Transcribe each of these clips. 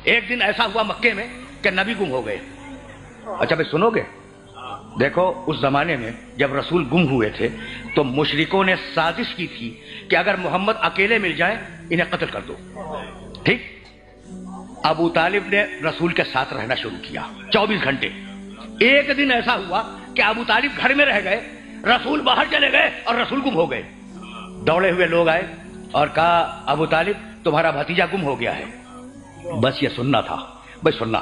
ایک دن ایسا ہوا مکے میں کہ نبی گم ہو گئے. اچھا بھائی سنو گے؟ دیکھو اس زمانے میں جب رسول گم ہوئے تھے تو مشرکوں نے سازش کی تھی کہ اگر محمد اکیلے مل جائیں انہیں قتل کر دو. ٹھیک. ابو طالب نے رسول کے ساتھ رہنا شروع کیا 24 گھنٹے. ایک دن ایسا ہوا کہ ابو طالب گھر میں رہ گئے, رسول باہر چلے گئے اور رسول گم ہو گئے. دوڑے ہوئے لوگ آئے اور کہا ابو طالب تمہارا بھتیجا گم ہو گیا ہے. بس یہ سننا تھا. بھائی سننا,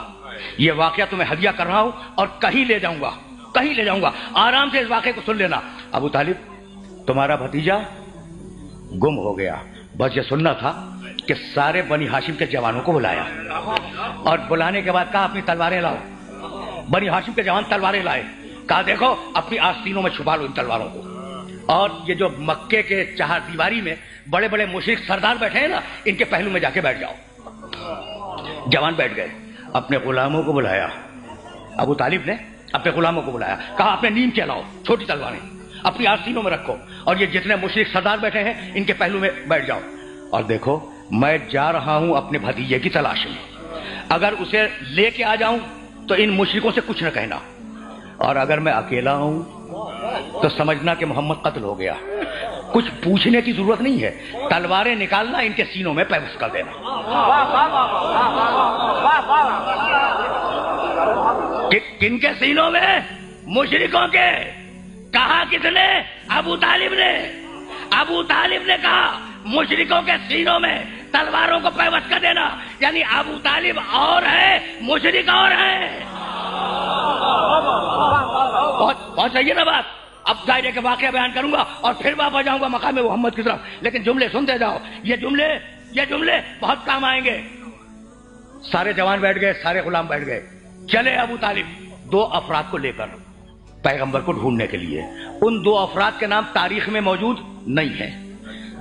یہ واقعہ تمہیں ہدیہ کر رہا ہوں اور کہیں لے جاؤں گا, آرام سے اس واقعے کو سن لینا. ابو طالب تمہارا بھتیجا گم ہو گیا. بس یہ سننا تھا کہ سارے بنی ہاشم کے جوانوں کو بلایا اور بلانے کے بعد کہا اپنی تلواریں لاؤ. بنی ہاشم کے جوان تلواریں لائے. کہا دیکھو اپنی آستینوں میں چھپا لو ان تلواروں کو. اور یہ جو مکے کے چہار دیواری میں بڑے بڑے مشرک سردار بیٹھے ہیں نا, ان کے پہلو میں جا کے بیٹھ جاؤ. جوان بیٹھ گئے. اپنے غلاموں کو بلایا. ابو طالب نے اپنے غلاموں کو بلایا, کہا اپنے نیم کے لاؤ چھوٹی تلواریں, اپنی آستینوں میں رکھو, اور یہ جتنے مشرک سردار بیٹھے ہیں ان کے پہلو میں بیٹھ جاؤ. اور دیکھو میں جا رہا ہوں اپنے بھتیجے کی تلاش میں. اگر اسے لے کے آ جاؤں تو ان مشرکوں سے کچھ نہ کہنا, اور اگر میں اکیلا ہوں تو سمجھنا کہ محمد قتل ہو گیا. کچھ پوچھنے کی ضرورت نہیں ہے, تلواریں نکالنا, ان کے سینوں میں پیوست کر دینا. کن کے سینوں میں؟ مشرکوں کے. کہا کس نے؟ ابو طالب نے. ابو طالب نے کہا مشرکوں کے سینوں میں تلواروں کو پیوست کر دینا. یعنی ابو طالب اور ہے, مشرک اور ہے. پہنچ رہی ہے نا بات؟ اب دائرے کے واقعہ بیان کروں گا اور پھر واپس جاؤں گا مقام محمد کی طرف, لیکن جملے سنتے جاؤ. یہ جملے بہت کام آئیں گے. سارے جوان بیٹھ گئے, سارے غلام بیٹھ گئے. چلے ابو طالب 2 افراد کو لے کر پیغمبر کو ڈھونڈنے کے لیے. ان 2 افراد کے نام تاریخ میں موجود نہیں ہیں.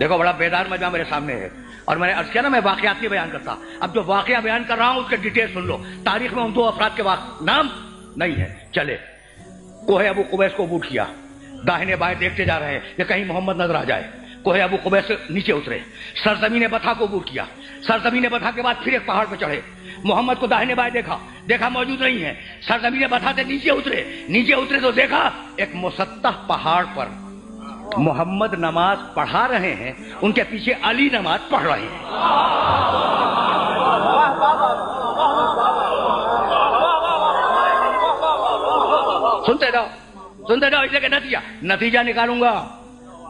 دیکھو بڑا بیدار مجمع میرے سامنے ہے, اور میں نے عرض کیا نا میں واقعات کی بیان کرتا. اب جو واقعہ بیان کر رہا ہوں اس کے ڈیٹیل سن لو. تاریخ میں ان 2 افراد کے نام نہیں ہے. چلے کوہ ابو قبیس کو عبور کیا. داہنے بائیں دیکھتے جا رہے ہیں کہ کہیں محمد نظر آ جائے. کوہ ابو قبیس سے نیچے اترے. سرزمین بطحا کو عبور کیا. سرزمین بطحا کے بعد پھر ایک پہاڑ پہ چڑھے. محمد کو داہنے بائیں دیکھا موجود نہیں ہے. سرزمین بطحا سے نیچے اترے تو دیکھا ایک مسطح پہاڑ پر محمد نماز پڑھا رہے ہیں, ان کے پیچھے علی نماز پڑھ رہے ہیں. سنتے جاؤ اس لیے کہ نتیجہ نکالوں گا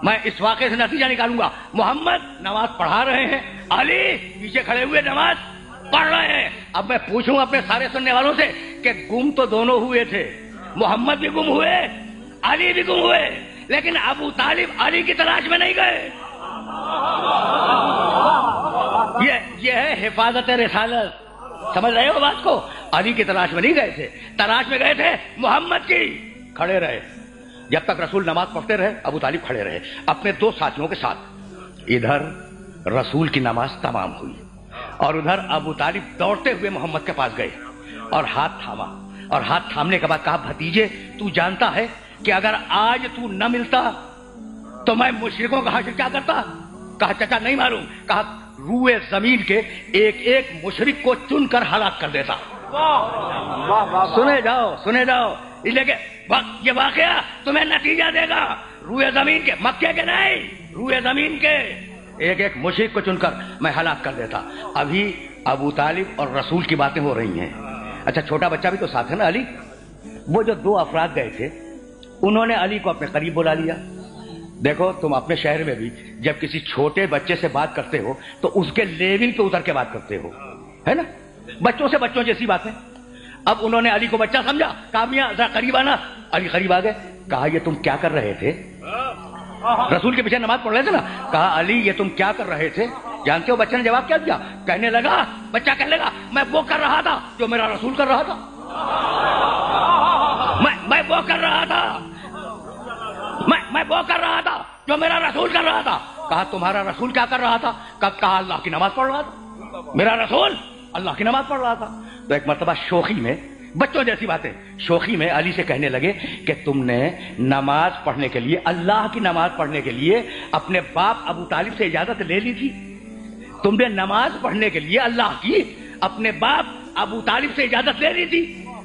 میں. اس واقعے سے نتیجہ نکالوں گا. محمد نماز پڑھا رہے ہیں, علی پیچھے کھڑے ہوئے نماز پڑھ رہے ہیں. اب میں پوچھوں اپنے سارے سننے والوں سے کہ گم تو دونوں ہوئے تھے, محمد بھی گم ہوئے, علی بھی گم ہوئے, لیکن ابو طالب علی کی تلاش میں نہیں گئے. یہ ہے حفاظت رسالت. سمجھ رہے ہو بات کو؟ علی کی تلاش میں نہیں گئے تھے, تلاش میں گئے تھے محمد کی. کھڑے رہے جب تک رسول نماز پڑھتے رہے. ابو طالب کھڑے رہے اپنے 2 ساتھیوں کے ساتھ. ادھر رسول کی نماز تمام ہوئی اور ادھر ابو طالب دوڑتے ہوئے محمد کے پاس گئے اور ہاتھ تھاما. اور ہاتھ تھامنے کے بعد کہا بھتیجے تو جانتا ہے کہ اگر آج تو نہ ملتا تو میں مشرکوں کا حشر کیا کرتا؟ کہا چچا نہیں معلوم. کہا روئے زمین کے ایک مشرک کو چن کر ہلاک کر دیتا. سنے جاؤ اس لیے کہ یہ واقعہ تمہیں نتیجہ دے گا. روئے زمین کے, مکے کے نہیں, روئے زمین کے ایک مشرک کو چن کر میں ہلاک کر دیتا. ابھی ابو طالب اور رسول کی باتیں ہو رہی ہیں. اچھا چھوٹا بچہ بھی تو ساتھ ہے نا علی. وہ جو 2 افراد گئے تھے انہوں نے علی کو اپنے قریب بلا لیا. دیکھو تم اپنے شہر میں بھی جب کسی چھوٹے بچے سے بات کرتے ہو تو اس کے لیول پہ اتر کے بات کرتے ہو, ہے نا؟ بچوں سے بچوں جیسی باتیں. اب انہوں نے علی کو بچہ سمجھا. کہا میاں ذرا قریب آنا. علی قریب آ گئے. کہا یہ تم کیا کر رہے تھے؟ رسول کے پیچھے نماز پڑھ رہے تھے نا. کہا علی یہ تم کیا کر رہے تھے؟ جانتے ہو بچے نے جواب کیا دیا؟ کہنے لگا, بچہ کہنے لگا میں وہ کر رہا تھا جو میرا رسول کر رہا تھا. میں وہ کر رہا تھا, میں وہ کر رہا تھا جو میرا رسول کر رہا تھا. کہا تمہارا رسول کیا کر رہا تھا؟ کہا اللہ کی نماز پڑھ رہا تھا. میرا رسول اللہ کی نماز پڑھ رہا تھا. تو ایک مرتبہ شوخی میں, بچوں جیسی باتیں, شوخی میں علی سے کہنے لگے کہ تم نے نماز پڑھنے کے لیے, اللہ کی نماز پڑھنے کے لیے اپنے باپ ابو طالب سے اجازت لے لی تھی. تم نے نماز پڑھنے کے لیے اللہ کی اپنے باپ ابو طالب سے اجازت لے لی تھی.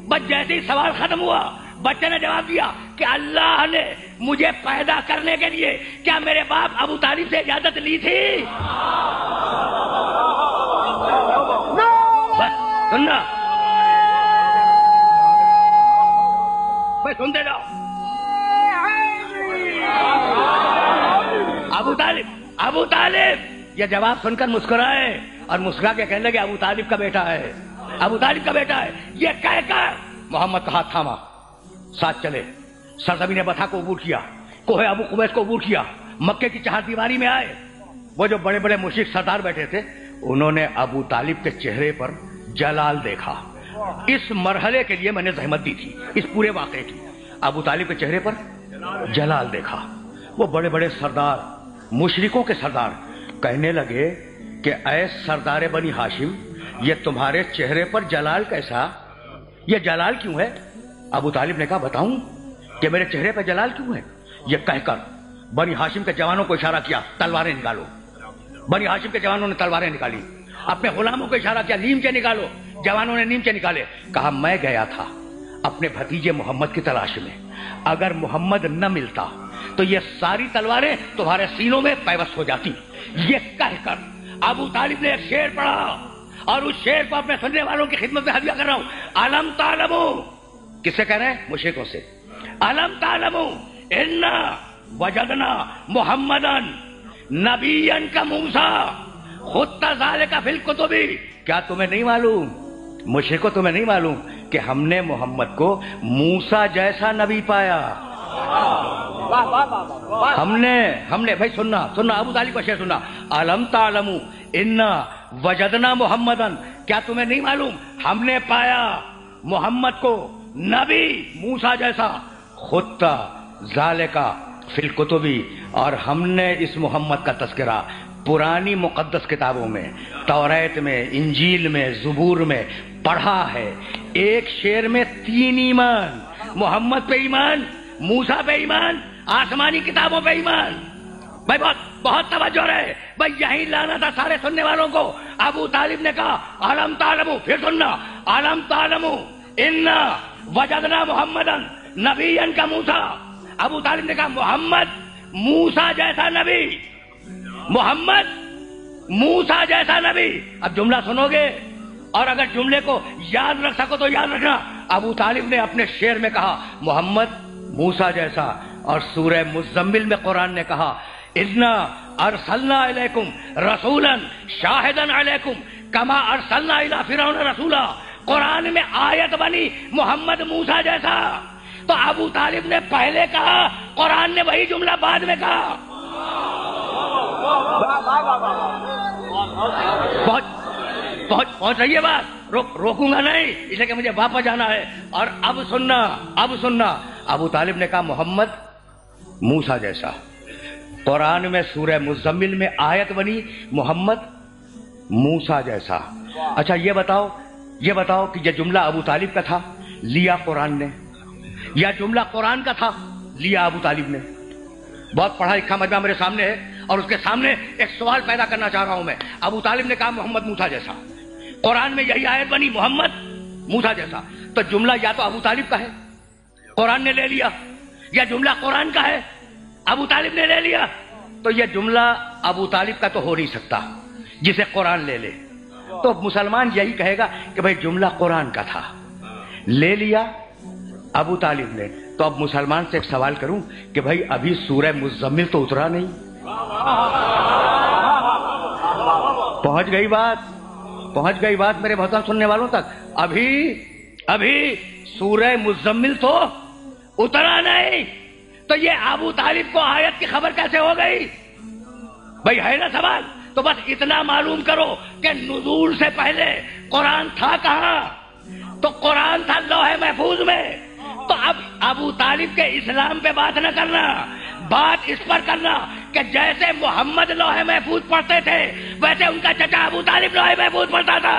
بس جیسے ہی سوال ختم ہوا بچے نے جواب دیا کہ اللہ نے مجھے پیدا کرنے کے لیے کیا میرے باپ ابو طالب سے اجازت لی تھی؟ بس سننا، بس سنتے جاؤ. ابو طالب یہ جواب سن کر مسکرائے اور مسکرا کے کہنے لگے ابو طالب کا بیٹا ہے، ابو طالب کا بیٹا ہے. یہ کہہ کر محمد کا ہاتھ تھاما، ساتھ چلے، سرزمین بطحا کو عبور کیا، کوہ ابو قبیس کو عبور کیا، مکے کی چہار دیواری میں آئے. وہ جو بڑے بڑے مشرک سردار بیٹھے تھے انہوں نے ابو طالب کے چہرے پر جلال دیکھا. اس مرحلے کے لیے میں نے زحمت دی تھی، اس پورے واقعے کی. ابو طالب کے چہرے پر جلال دیکھا. وہ بڑے بڑے سردار، مشرکوں کے سردار کہنے لگے کہ اے سردار بنی ہاشم، یہ تمہارے چہرے پر جلال کیسا؟ یہ جلال کیوں ہے؟ ابو طالب نے کہا بتاؤں کہ میرے چہرے پر جلال کیوں ہے؟ یہ کہہ کر بنی ہاشم کے جوانوں کو اشارہ کیا تلواریں نکالو. بنی ہاشم کے جوانوں نے تلواریں نکالی. اپنے غلاموں کو اشارہ کیا نیمچے نکالو. جوانوں نے نیمچے نکالے. کہا میں گیا تھا اپنے بھتیجے محمد کی تلاش میں، اگر محمد نہ ملتا تو یہ ساری تلواریں تمہارے سینوں میں پیوست ہو جاتی. یہ کہہ کر ابو طالب نے ایک شعر پڑھا اور اس شعر کو اپنے سننے والوں کی خدمت میں ہدیہ کر رہا ہوں. علم تعلمو، کس سے کہہ رہے ہیں؟ مشرکوں سے. علم تعلمو انا وجدنا محمدن نبیا کموسیٰ خط ذالک فی الکتب. کیا تمہیں نہیں معلوم، مشرکوں تمہیں نہیں معلوم کہ ہم نے محمد کو موسیٰ جیسا نبی پایا؟ ہم نے بھائی سننا ابو طالب کا شعر سننا. علم تعلمو انا وجدنا محمدن، کیا تمہیں نہیں معلوم ہم نے پایا محمد کو نبی موسیٰ جیسا، خط ذالک فی الکتب، اور ہم نے اس محمد کا تذکرہ پرانی مقدس کتابوں میں، توریت میں، انجیل میں، زبور میں پڑھا ہے. ایک شعر میں 3 ایمان، محمد پہ ایمان، موسیٰ پہ ایمان، آسمانی کتابوں پہ ایمان. بھائی بہت توجہ رہے بھائی، یہی لانا تھا سارے سننے والوں کو. ابو طالب نے کہا علم تعلمو، پھر سننا، علم تعلمو انا وجدنا محمدن نبیا کموسیٰ. ابو طالب نے کہا محمد موسیٰ جیسا نبی، محمد موسیٰ جیسا نبی. اب جملہ سنو گے اور اگر جملے کو یاد رکھ سکو تو یاد رکھنا. ابو طالب نے اپنے شعر میں کہا محمد موسیٰ جیسا، اور سورہ مزمل میں قرآن نے کہا انا ارسلنا الیکم رسولا شاہدا علیکم کما ارسلنا الی فرعون رسولا. قرآن میں آیت بنی محمد موسیٰ جیسا. تو ابو طالب نے پہلے کہا، قرآن نے وہی جملہ بعد میں کہا. پہنچ رہی ہے بات، روکوں گا نہیں اس لیے کہ مجھے واپس جانا ہے. اور اب سننا ابو طالب نے کہا محمد موسیٰ جیسا. قرآن میں سورہ مزمل میں آیت بنی محمد موسیٰ جیسا. اچھا یہ بتاؤ کہ یہ جملہ ابو طالب کا تھا لیا قرآن نے، یا جملہ قرآن کا تھا لیا ابو طالب نے؟ بہت پڑھا لکھا مجمع میرے سامنے ہے اور اس کے سامنے ایک سوال پیدا کرنا چاہ رہا ہوں میں. ابو طالب نے کہا محمد موسیٰ جیسا، قرآن میں یہی آیت بنی محمد موسیٰ جیسا. تو جملہ یا تو ابو طالب کا ہے، قرآن نے لے لیا، یا جملہ قرآن کا ہے، ابو طالب نے لے لیا. تو یہ جملہ ابو طالب کا تو ہو نہیں سکتا جسے قرآن لے لے. تو مسلمان یہی کہے گا کہ بھئی جملہ قرآن کا تھا، لے لیا ابو طالب نے. تو اب مسلمان سے ایک سوال کروں کہ بھئی ابھی سورہ مزمل تو اترا نہیں. پہنچ گئی بات میرے محترم سننے والوں تک. ابھی سورہ مزمل تو اترا نہیں. تو یہ ابو طالب کو آیت کی خبر کیسے ہو گئی؟ بھئی ہے نا سوال. تو بس اتنا معلوم کرو کہ نزول سے پہلے قرآن تھا کہاں؟ تو قرآن تھا لوح محفوظ میں. تو اب ابو طالب کے اسلام پہ بات نہ کرنا، بات اس پر کرنا کہ جیسے محمد لوح محفوظ پڑھتے تھے ویسے ان کا چچا ابو طالب لوح محفوظ پڑھتا تھا.